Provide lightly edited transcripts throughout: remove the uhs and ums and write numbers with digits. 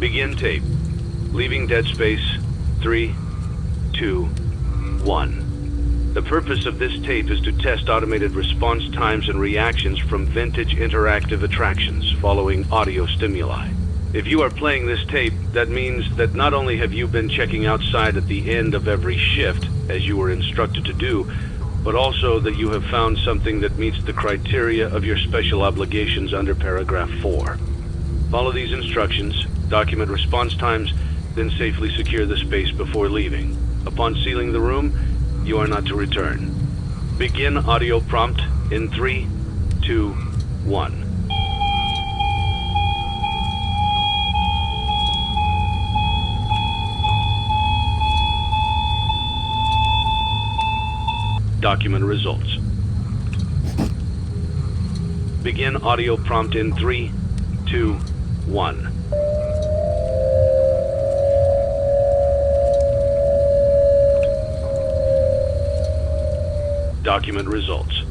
Begin tape. Leaving dead space. 3, 2, 1. The purpose of this tape is to test automated response times and reactions from vintage interactive attractions following audio stimuli. If you are playing this tape, that means that not only have you been checking outside at the end of every shift, as you were instructed to do, but also that you have found something that meets the criteria of your special obligations under paragraph 4. Follow these instructions, document response times, then safely secure the space before leaving. Upon sealing the room, you are not to return. Begin audio prompt in 3, 2, 1. Document results. Begin audio prompt in 3, 2, 1. Document results.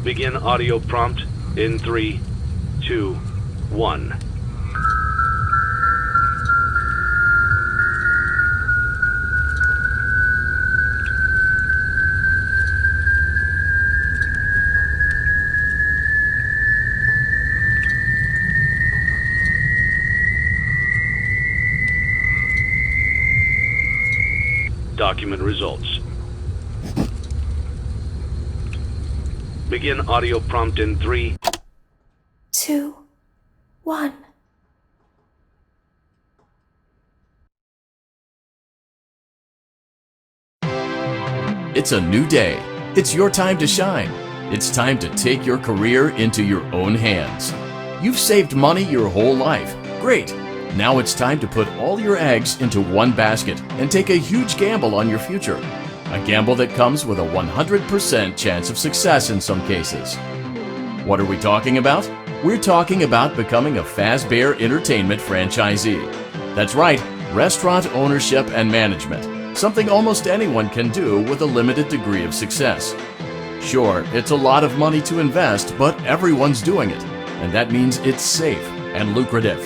Begin audio prompt in 3, 2, 1. Document results. Begin audio prompt in 3, 2, 1. It's a new day. It's your time to shine. It's time to take your career into your own hands. You've saved money your whole life. Great. Now it's time to put all your eggs into one basket and take a huge gamble on your future. A gamble that comes with a 100% chance of success in some cases. What are we talking about? We're talking about becoming a Fazbear Entertainment franchisee. That's right, restaurant ownership and management. Something almost anyone can do with a limited degree of success. Sure, it's a lot of money to invest, but everyone's doing it. And that means it's safe and lucrative.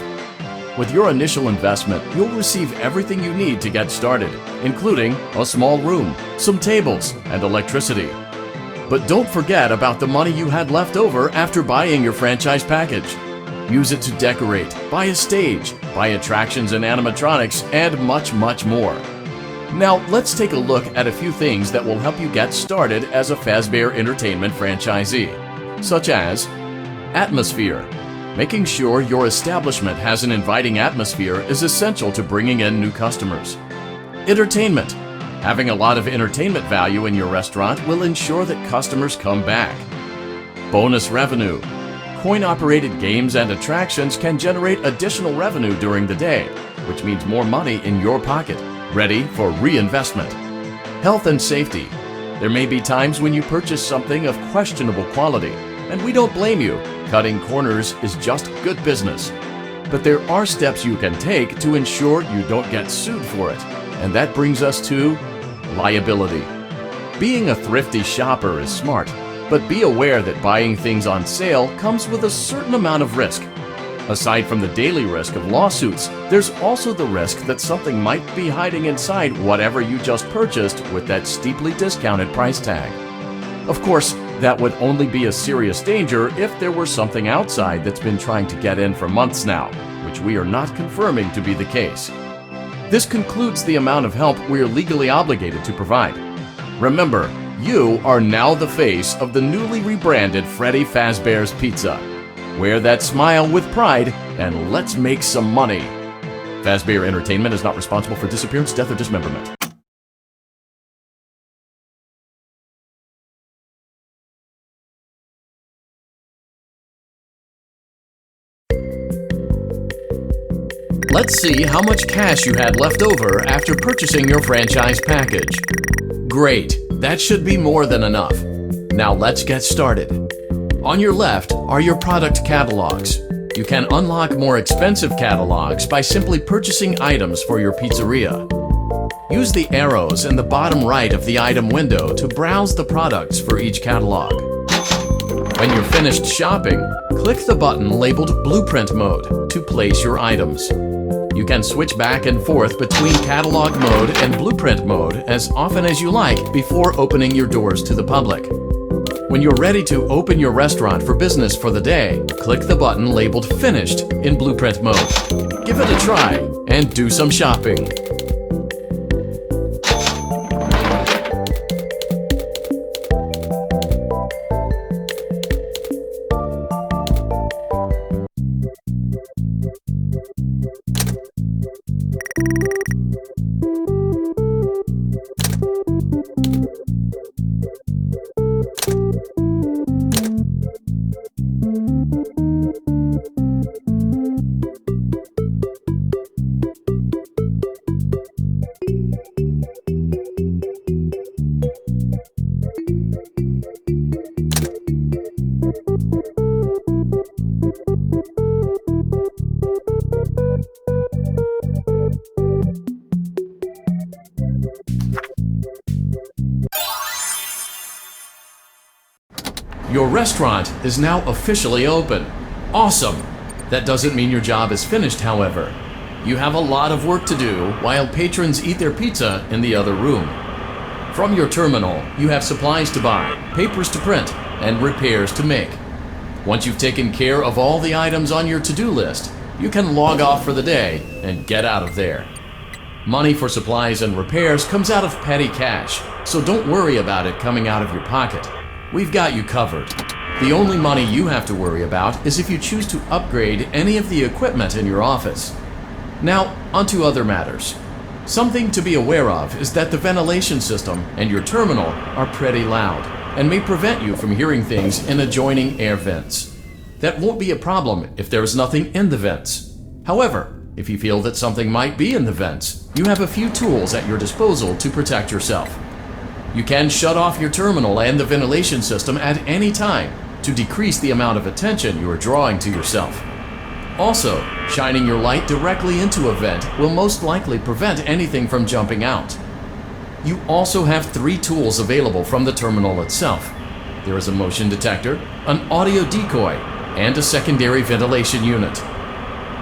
With your initial investment, you'll receive everything you need to get started, including a small room, some tables, and electricity. But don't forget about the money you had left over after buying your franchise package. Use it to decorate, buy a stage, buy attractions and animatronics, and much, much more. Now, let's take a look at a few things that will help you get started as a Fazbear Entertainment franchisee, such as atmosphere. Making sure your establishment has an inviting atmosphere is essential to bringing in new customers. Entertainment. Having a lot of entertainment value in your restaurant will ensure that customers come back. Bonus revenue. Coin-operated games and attractions can generate additional revenue during the day, which means more money in your pocket, ready for reinvestment. Health and safety. There may be times when you purchase something of questionable quality, and we don't blame you. Cutting corners is just good business. But there are steps you can take to ensure you don't get sued for it. And that brings us to liability. Being a thrifty shopper is smart, but be aware that buying things on sale comes with a certain amount of risk. Aside from the daily risk of lawsuits, there's also the risk that something might be hiding inside whatever you just purchased with that steeply discounted price tag. Of course, that would only be a serious danger if there were something outside that's been trying to get in for months now, which we are not confirming to be the case. This concludes the amount of help we are legally obligated to provide. Remember, You are now the face of the newly rebranded Freddy Fazbear's Pizza. Wear that smile with pride and let's make some money. Fazbear Entertainment is not responsible for disappearance, death, or dismemberment. Let's see how much cash you had left over after purchasing your franchise package. Great, that should be more than enough. Now let's get started. On your left are your product catalogs. You can unlock more expensive catalogs by simply purchasing items for your pizzeria. Use the arrows in the bottom right of the item window to browse the products for each catalog. When you're finished shopping, click the button labeled Blueprint Mode to place your items. You can switch back and forth between Catalog Mode and Blueprint Mode as often as you like before opening your doors to the public. When you're ready to open your restaurant for business for the day, click the button labeled Finished in Blueprint Mode. Give it a try and do some shopping. Your restaurant is now officially open. Awesome! That doesn't mean your job is finished, however. You have a lot of work to do while patrons eat their pizza in the other room. From your terminal, you have supplies to buy, papers to print, and repairs to make. Once you've taken care of all the items on your to-do list, you can log off for the day and get out of there. Money for supplies and repairs comes out of petty cash, so don't worry about it coming out of your pocket. We've got you covered. The only money you have to worry about is if you choose to upgrade any of the equipment in your office. Now, onto other matters. Something to be aware of is that the ventilation system and your terminal are pretty loud and may prevent you from hearing things in adjoining air vents. That won't be a problem if there is nothing in the vents. However, if you feel that something might be in the vents, you have a few tools at your disposal to protect yourself. You can shut off your terminal and the ventilation system at any time to decrease the amount of attention you are drawing to yourself. Also, shining your light directly into a vent will most likely prevent anything from jumping out. You also have 3 tools available from the terminal itself. There is a motion detector, an audio decoy, and a secondary ventilation unit.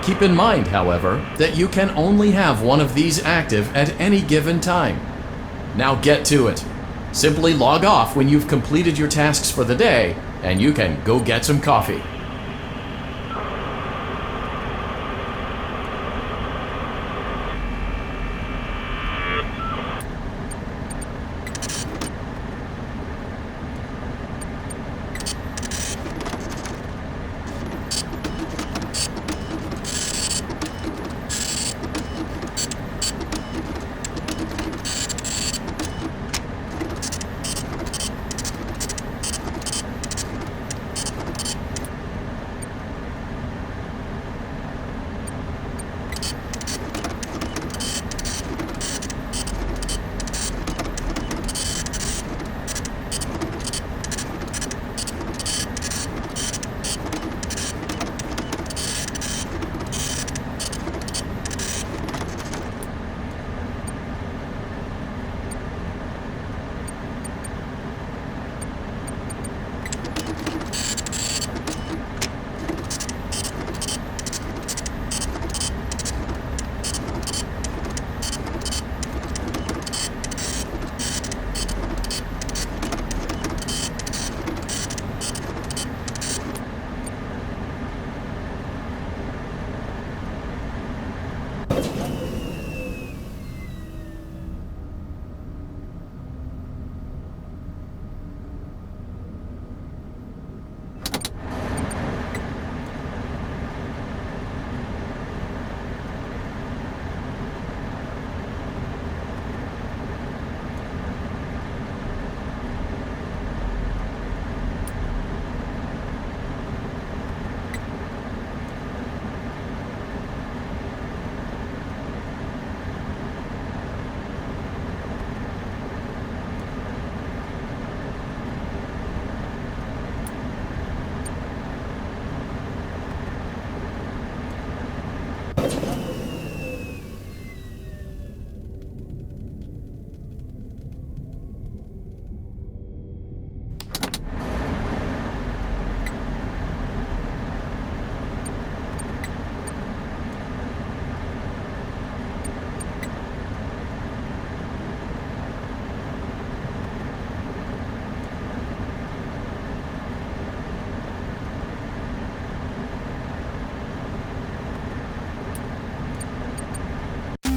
Keep in mind, however, that you can only have one of these active at any given time. Now get to it. Simply log off when you've completed your tasks for the day, and you can go get some coffee.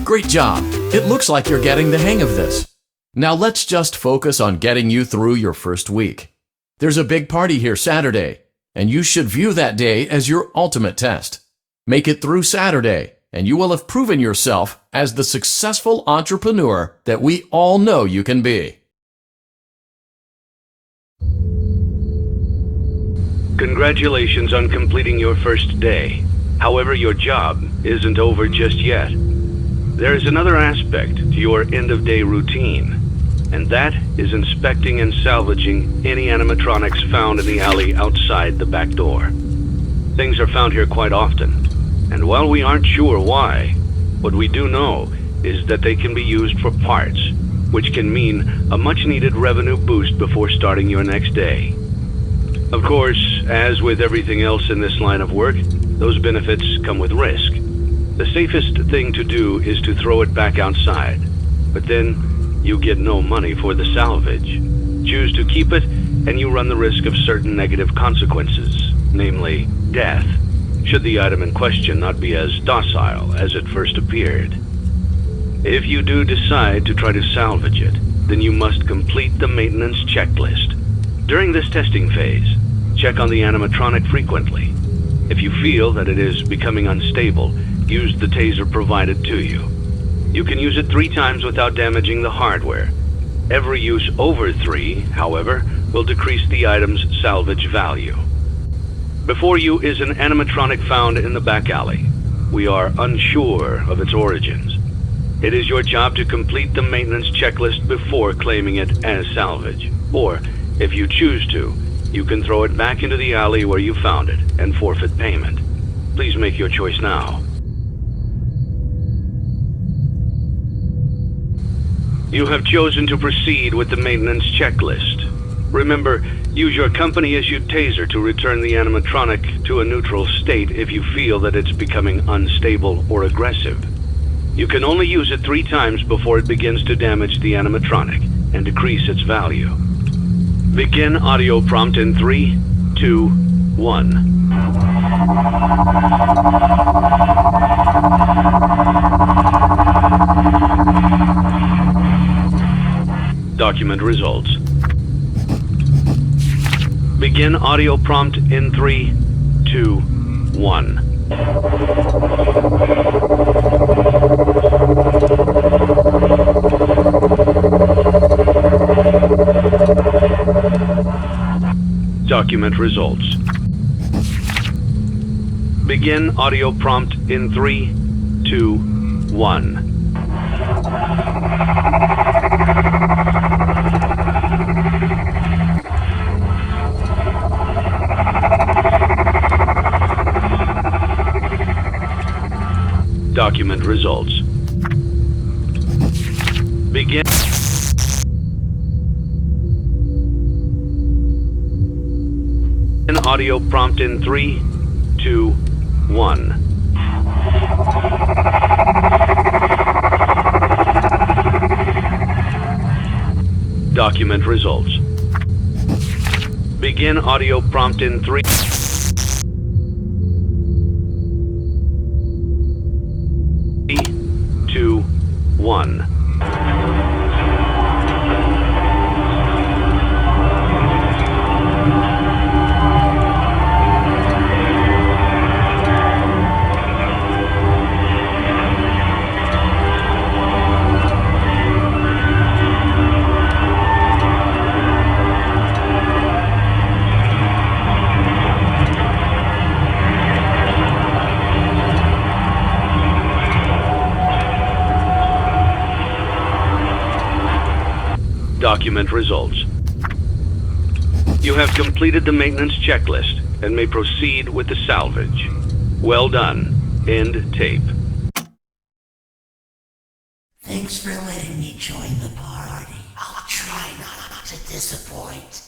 Great job! It looks like you're getting the hang of this. Now let's just focus on getting you through your first week. There's a big party here Saturday, and you should view that day as your ultimate test. Make it through Saturday, and you will have proven yourself as the successful entrepreneur that we all know you can be. Congratulations on completing your first day. However, your job isn't over just yet. There is another aspect to your end-of-day routine, and that is inspecting and salvaging any animatronics found in the alley outside the back door. Things are found here quite often, and while we aren't sure why, what we do know is that they can be used for parts, which can mean a much-needed revenue boost before starting your next day. Of course, as with everything else in this line of work, those benefits come with risk. The safest thing to do is to throw it back outside, but then you get no money for the salvage. Choose to keep it, and you run the risk of certain negative consequences, namely death, should the item in question not be as docile as it first appeared. If you do decide to try to salvage it, then you must complete the maintenance checklist. During this testing phase, check on the animatronic frequently. If you feel that it is becoming unstable, use the taser provided to you. You can use it 3 times without damaging the hardware. Every use over 3, however, will decrease the item's salvage value. Before you is an animatronic found in the back alley. We are unsure of its origins. It is your job to complete the maintenance checklist before claiming it as salvage. Or, if you choose to, you can throw it back into the alley where you found it and forfeit payment. Please make your choice now. You have chosen to proceed with the maintenance checklist. Remember, use your company-issued taser to return the animatronic to a neutral state if you feel that it's becoming unstable or aggressive. You can only use it 3 times before it begins to damage the animatronic and decrease its value. Begin audio prompt in 3, 2, 1. Document results. Begin audio prompt in 3, 2, 1. Document results. Begin audio prompt in 3, 2, 1. Document results. Begin audio prompt in 3, 2, 1. Document results. Begin audio prompt in 3, 2, 1. Document results. You have completed the maintenance checklist and may proceed with the salvage. Well done. End tape. Thanks for letting me join the party. I'll try not to disappoint.